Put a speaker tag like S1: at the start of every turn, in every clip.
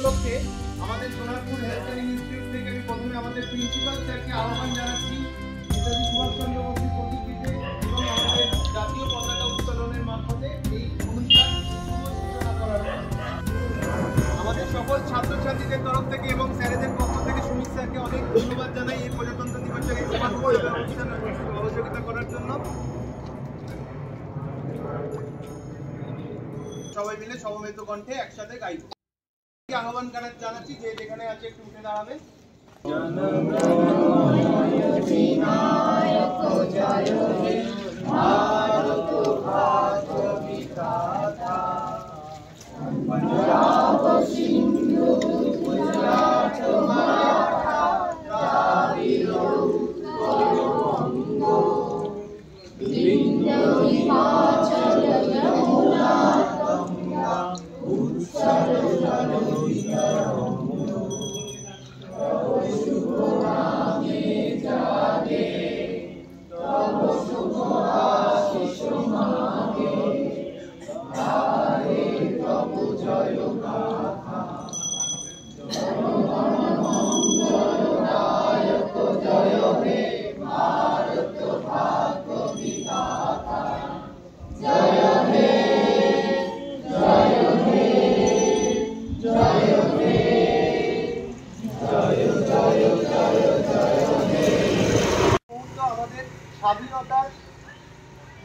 S1: উপলক্ষে আমাদের Sonarpur health training institute থেকে আমি প্রথমে আমাদের প্রিন্সিপাল স্যারকে আহ্বান জানাচ্ছি নেতাজি সুভাষচন্দ্র বসুর প্রতিকৃতিতে এবং আমাদের জাতীয় পতাকা উত্তোলনের মারফতে এই অনুষ্ঠান সূচনা করার আমাদের সকল ছাত্রছাত্রীদের তরফ থেকে এবং স্যারেদের পক্ষ থেকে সুমিত স্যারকে অনেক ধন্যবাদ জানাই এই প্রজাতন্ত্র দিবসের এই সহযোগিতা করার জন্য। সবাই মিলে সমবেত কণ্ঠে একসাথে গাইব। আহ্বান জানাচ্ছি যে যেখানে আছে একটু উঠে দাঁড়াবে। স্বাধীনতার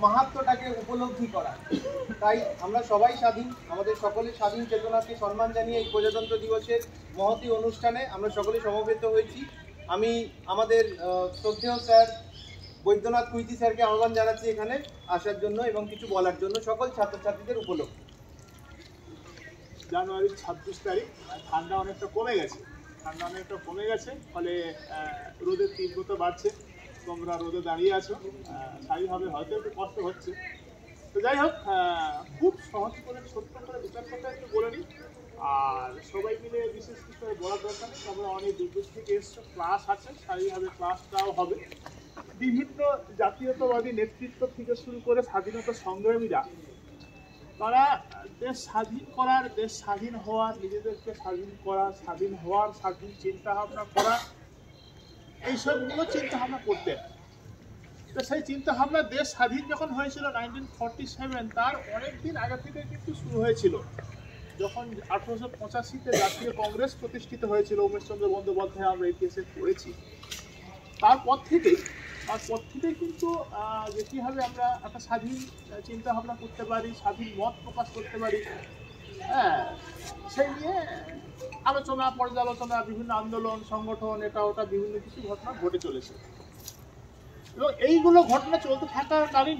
S1: মাহাত্ম্যটাকে উপলব্ধি করা, তাই আমরা সবাই স্বাধীন, আমাদের সকলের স্বাধীন চেতনাকে সম্মান জানিয়ে এই প্রজাতন্ত্র দিবসের মহতী অনুষ্ঠানে আমরা সকলে সমবেত হয়েছি। আমি আমাদের শ্রদ্ধেয় স্যার বৈদ্যনাথ কুইতি স্যারকে আহ্বান জানাচ্ছি এখানে আসার জন্য এবং কিছু বলার জন্য সকল ছাত্রছাত্রীদের উপলক্ষে।
S2: জানুয়ারির 26 তারিখ ঠান্ডা অনেকটা কমে গেছে, ফলে রোদের তীব্রতা বাড়ছে। তোমরা রোদে দাঁড়িয়ে আছো, স্বাভাবিকভাবে হয়তো একটু কষ্ট হচ্ছে। তো যাই হোক, খুব সহজ করে ছোট্ট করে বিচার কথা একটু বলে নিই। আর সবাই মিলে বিশেষ কিছু বলার দরকার নেই। তোমরা অনেক দূর থেকে এসছো, ক্লাস আছে, স্বাভাবিকভাবে ক্লাসটাও হবে। বিভিন্ন জাতীয়তাবাদী নেতৃত্ব থেকে শুরু করে স্বাধীনতা সংগ্রামীরা, তারা দেশ স্বাধীন করার, দেশ স্বাধীন হওয়ার, নিজেদেরকে স্বাধীন করা, স্বাধীন হওয়ার, স্বাধীন চিন্তাভাবনা করা, এইসবগুলো চিন্তাভাবনা করতেন। তো সেই চিন্তাভাবনা দেশ স্বাধীন যখন হয়েছিল 1947, তার অনেক দিন আগে থেকে কিন্তু শুরু হয়েছিল। যখন 1885-তে জাতীয় কংগ্রেস প্রতিষ্ঠিত হয়েছিল, উমেশচন্দ্র বন্দ্যোপাধ্যায়, আমরা ইতিহাসে পড়েছি। তারপর থেকেই কিন্তু যে কীভাবে আমরা একটা স্বাধীন চিন্তাভাবনা করতে পারি, স্বাধীন মত প্রকাশ করতে পারি, সেই নিয়ে আলোচনা, পর্যালোচনা, বিভিন্ন আন্দোলন, সংগঠন, এটা ওটা বিভিন্ন কিছু ঘটনা ঘটে চলেছে। এবং এইগুলো ঘটনা চলতে থাকার কারণে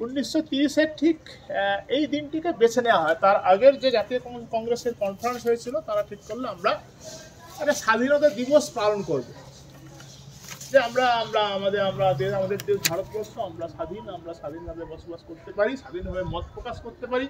S2: 1930-এর ঠিক এই দিনটিকে বেছে নেওয়া হয়। তার আগের যে জাতীয় কংগ্রেসের কনফারেন্স হয়েছিল, তারা ঠিক করলো আমরা একটা স্বাধীনতা দিবস পালন করব, যে আমাদের দেশ ভারতবর্ষ, আমরা স্বাধীনভাবে বসবাস করতে পারি, স্বাধীনভাবে মত প্রকাশ করতে পারি।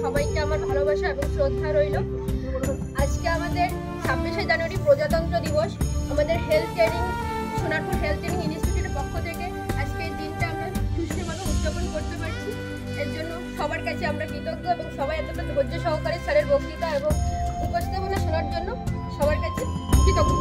S3: সবাইকে আমার ভালোবাসা এবং শ্রদ্ধা রইল। আজকে আমাদের 26শে জানুয়ারি প্রজাতন্ত্র দিবস, আমাদের সোনারপুর হেলথ ট্রেনিং ইনস্টিটিউটের পক্ষ থেকে আজকে এই দিনটা আমরা সুষ্ঠুভাবে উদযাপন করতে পারছি। এর জন্য সবার কাছে আমরা কৃতজ্ঞ এবং সবাই এতটা ধৈর্য সহকারে স্যারের বক্তৃতা এবং উপস্থাপনা শোনার জন্য সবার কাছে কৃতজ্ঞ।